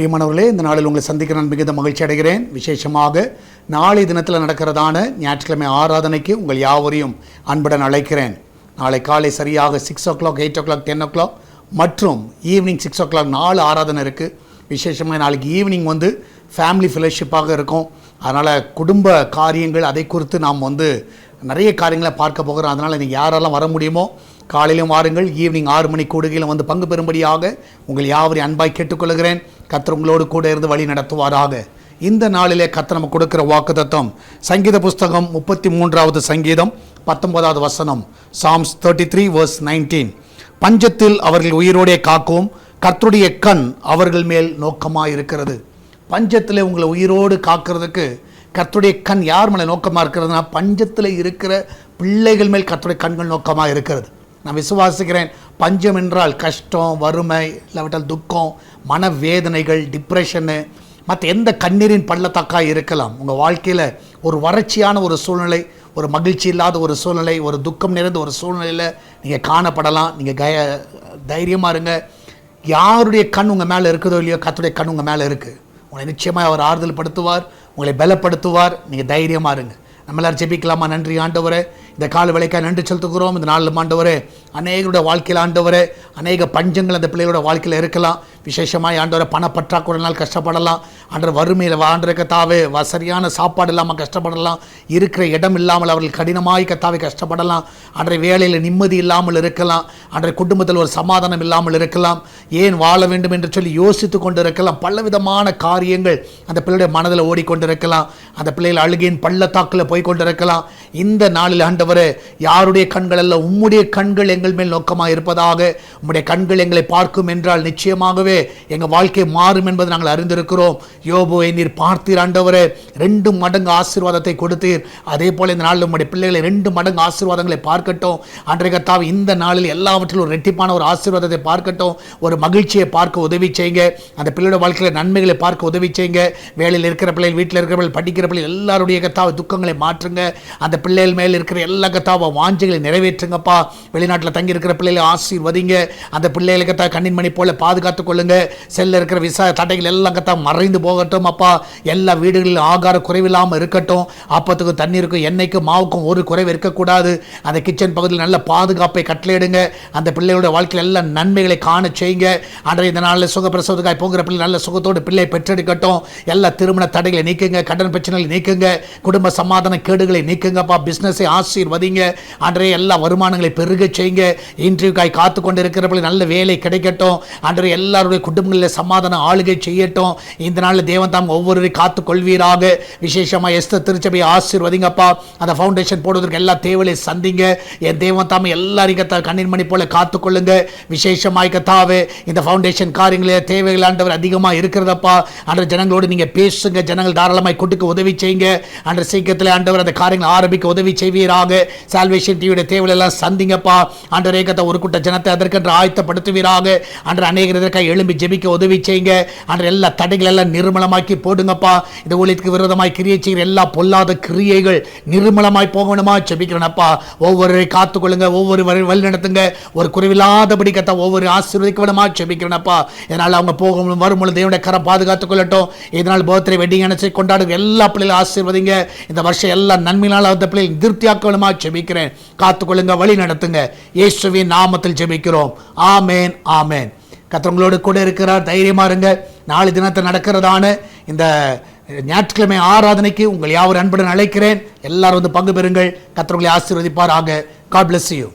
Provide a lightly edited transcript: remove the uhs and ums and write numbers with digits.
பிரியமானவர்களே, இந்த நாளில் உங்களை சந்திக்க நான் மிகுந்த மகிழ்ச்சி அடைகிறேன். விசேஷமாக நாளை தினத்தில் நடக்கிறதான ஞாயிற்றுக்கிழமை ஆராதனைக்கு உங்கள் யாவரையும் அன்புடன் அழைக்கிறேன். நாளை காலை சரியாக 6 o'clock, 8 o'clock, 10 o'clock மற்றும் ஈவினிங் 6 o'clock 4 ஆராதனை இருக்குது. விசேஷமாக நாளைக்கு ஈவினிங் ஃபேமிலி ஃபெலோஷிப்பாக இருக்கும். அதனால் குடும்ப காரியங்கள் அதை குறித்து நாம் நிறைய காரியங்களை பார்க்க போகிறோம். அதனால் நீங்கள் யாரெல்லாம் வர முடியுமோ காலையிலும் வாருங்கள். ஈவினிங் 6 மணி கூடுகையில் பங்கு பெறும்படியாக உங்கள் யாவரையும் அன்பாய் கேட்டுக்கொள்கிறேன். கர்த்தர் உங்களோடு கூட இருந்து வழி நடத்துவாராக. இந்த நாளிலே கர்த்தர் நமக்கு கொடுக்கிற வாக்குத்தத்தம் சங்கீத புஸ்தகம் 33வது சங்கீதம் 19வது வசனம். Psalms 33 verse 19. பஞ்சத்தில் அவர்கள் உயிரோடே காக்கவும் கர்த்தருடைய கண் அவர்கள் மேல் நோக்கமாக இருக்கிறது. பஞ்சத்தில் உங்களை உயிரோடு காக்கிறதுக்கு கர்த்தருடைய கண் யார் மேலே நோக்கமாக இருக்கிறதுனா, பஞ்சத்தில் இருக்கிற பிள்ளைகள் மேல் கர்த்தருடைய கண்கள் நோக்கமாக இருக்கிறது. நான் விசுவாசிக்கிறேன், பஞ்சம் என்றால் கஷ்டம், வறுமை, இல்லாவிட்டால் துக்கம், மனவேதனைகள், டிப்ரெஷனு, மற்ற எந்த கண்ணீரின் பள்ளத்தாக்காக இருக்கலாம். உங்கள் வாழ்க்கையில் ஒரு வறட்சியான ஒரு சூழ்நிலை, ஒரு மகிழ்ச்சி இல்லாத ஒரு சூழ்நிலை, ஒரு துக்கம் நிறைந்த ஒரு சூழ்நிலையில் நீங்கள் காணப்படலாம். நீங்கள் தைரியமாக இருங்க. யாருடைய கண் உங்கள் மேலே இருக்குதோ இல்லையோ, கர்த்தருடைய கண் உங்கள் மேலே இருக்குது. உங்களை நிச்சயமாக அவர் ஆறுதல் படுத்துவார், உங்களை பலப்படுத்துவார். நீங்கள் தைரியமாக இருங்க. நம்ம எல்லாரும் ஜெபிக்கலாமா? நன்றி ஆண்டவரே, இந்த கால வேளைக்காக நன்றி செலுத்துகிறோம். இந்த நாளில் ஆண்டவரே, அநேகருடைய வாழ்க்கையில் ஆண்டவரே, அநேக பஞ்சங்கள் அந்த பிள்ளைகளோட வாழ்க்கையில் இருக்கலாம். விசேஷமாக ஆண்டவரை பணப்பற்றாக்குறையினால் கஷ்டப்படலாம். ஆண்டவர் வறுமையில் ஆண்டரை கத்தாவே சரியான சாப்பாடு இல்லாமல் கஷ்டப்படலாம். இருக்கிற இடம் இல்லாமல் அவர்கள் கடினமாய் கத்தாவே கஷ்டப்படலாம். அன்றைய வேலையில் நிம்மதி இல்லாமல் இருக்கலாம். அன்றைய குடும்பத்தில் ஒரு சமாதானம் இல்லாமல் இருக்கலாம். ஏன் வாழ வேண்டும் என்று சொல்லி யோசித்து கொண்டு இருக்கலாம். பலவிதமான காரியங்கள் அந்த பிள்ளையுடைய மனதில் ஓடிக்கொண்டிருக்கலாம். அந்த பிள்ளைகள் அழுகையின் பள்ளத்தாக்கில் போய் கொண்டிருக்கலாம். இந்த நாளில் ஆண்டவரே, யாருடைய கண்கள் அல்ல, உம்முடைய கண்கள் எங்கள் மேல் நோக்கமாக இருப்பதாக. உம்முடைய கண்கள் எங்களை பார்க்கும் என்றால் நிச்சயமாகவே எங்கள் வாழ்க்கை மாறும் என்பதை நாங்கள் அறிந்திருக்கிறோம். யோபுவை நீர் பார்த்தீர் ஆண்டவரே, 2 மடங்கு ஆசீர்வாதத்தை கொடுத்தீர். அதே போல இந்த நாளில் உம்முடைய பிள்ளைகளை 2 மடங்கு ஆசீர்வாதங்களை பார்க்கட்டும். அன்றைய கர்த்தாவே, இந்த நாளில் எல்லாவற்றிலும் ஒரு ரெட்டிப்பான ஒரு ஆசீர்வாதத்தை பார்க்கட்டும். ஒரு மகிழ்ச்சியை பார்க்க உதவி செய்யுங்க. அந்த பிள்ளையோட வாழ்க்கையில் நன்மைகளை பார்க்க உதவி செய்யுங்க. வேலையில் இருக்கிற பிள்ளைகள், வீட்டில் இருக்கிற பிள்ளைகள், படிக்கிற பிள்ளைகள் எல்லாருடைய கர்த்தாவே துக்கங்களை மாற்றுங்க. அந்த பிள்ளைகள் மேல் இருக்கிற எல்லா கர்த்தாவே வாஞ்சைகளை நிறைவேற்றுங்கப்பா. வெளிநாட்டில் தங்கி இருக்கிற பிள்ளைகளை ஆசீர்வதிங்க. அந்த பிள்ளைகளை கர்த்தாவே கண்ணின் மணி போல பாதுகாத்துக் கொள்ளுங்க. செல்ல இருக்கிற விசா தடைகள் எல்லாம் கர்த்தாவே மறைந்து போகட்டும் அப்பா. எல்லா வீடுகளிலும் ஆகார குறைவில்லாமல் இருக்கட்டும். அப்பத்துக்கும் தண்ணீருக்கும் எண்ணெய்க்கும் மாவுக்கும் ஒரு குறைவு இருக்கக்கூடாது. அந்த கிச்சன் பகுதியில் நல்ல பாதுகாப்பை கட்டளையிடுங்க. அந்த பிள்ளையோட வாழ்க்கையில் எல்லா நன்மைகளை காண செய்யுங்க. அன்றைய இந்த நாளில் சுகப்பிரசவத்துக்காய் போகிற பிள்ளை நல்ல சுகத்தோடு பிள்ளை பெற்றெடுக்கட்டும். எல்லா திருமண தடைகளை நீக்குங்க. கடன் பிரச்சனைகளை நீக்குங்க. குடும்ப சமாதான கேடுகளை நீக்குங்கப்பா. பிஸ்னஸை ஆசீர்வதிங்க. அன்றைய எல்லா வருமானங்களை பெருக செய்யுங்க. இன்டர்வியூக்காய் காத்து கொண்டு இருக்கிறவர்கள் நல்ல வேலை கிடைக்கட்டும். அன்றைய எல்லாருடைய குடும்பங்களில் சமாதான ஆளுகை செய்யட்டும். இந்த நாளில் தேவன் தாம் ஒவ்வொருவரையும் காத்து கொள்வீராக. விசேஷமாக எஸ்தர் திருச்சபையை ஆசீர்வதிங்கப்பா. அந்த ஃபவுண்டேஷன் போடுவதற்கு எல்லா தேவையை சந்திங்க. என் தேவன் தாம் எல்லாரையும் கண்ணின் மணி போல காத்துக்கொள்ளுங்க. விசேஷமாய் கத்தாவே, இந்த ஃபவுண்டேஷன் காரியங்களே தேவைகள் ஆண்டவர் அதிகமாக இருக்கிறதப்பா. அன்ற ஜனங்களோடு நீங்கள் பேசுங்க. ஜனங்கள் தாராளமாய் கொடுக்க உதவி செய்யுங்க. அன்ற சீக்கிரத்தில் ஆண்டவர் அந்த காரியங்களை ஆரம்பிக்க உதவி செய்வீராக. சால்வேஷன் டிவியோட தேவைகள் எல்லாம் சந்திங்கப்பா. அன்ற ஏகத்தை ஒரு கூட்ட ஜனத்தை அதற்கென்று ஆயத்தப்படுத்துவீராக. அன்று அநேகர் இதற்காக எழும்பி ஜெபிக்க உதவி செய்யுங்க. அன்ற எல்லா தடைகள் எல்லாம் நிர்மலமாக்கி போடுங்கப்பா. இந்த ஊழியத்துக்கு விரோதமாய் கிரியை செய்கிற எல்லா பொல்லாத கிரியைகள் நிர்மலமாய் போகணுமா ஜெபிக்கிறேனப்பா. ஒவ்வொரு காத்துக்கொள்ளுங்க. ஒவ்வொரு வழி நடத்துங்க. ஒரு குறைவில்லாதபடி கத்த ஒவ்வொரு ஆசீர்வதிக்க விடமா ஜெபிக்கிறேனப்பா. இதனால் அவங்க போகும் வரும்பொழுது தேவனுடைய கரம் பாதுகாத்துக் கொள்ளட்டும். இதனால் பர்த்டே வெட்டிங் அனுசரி கொண்டாடுங்க எல்லா பிள்ளைகளும் ஆசீர்வதிங்க. இந்த வருஷம் எல்லா நன்மையினால் அந்த பிள்ளைகள் திருப்தியாக்க விடமா ஜெபிக்கிறேன். காத்துக்கொள்ளுங்க, வழி நடத்துங்க. இயேசுவின் நாமத்தில் ஜெபிக்கிறோம். ஆமேன், ஆமேன். கர்த்தர் கூட இருக்கிறார். தைரியமா இருங்க. நாளை தினத்தில் நடக்கிறதான இந்த ஞாயிற்றுக்கிழமை ஆராதனைக்கு உங்கள் யாவரும் அன்புடன் அழைக்கிறேன். எல்லாரும் பங்கு பெறுங்கள். கர்த்தர் உங்களை ஆசீர்வதிப்பாராக. God bless you.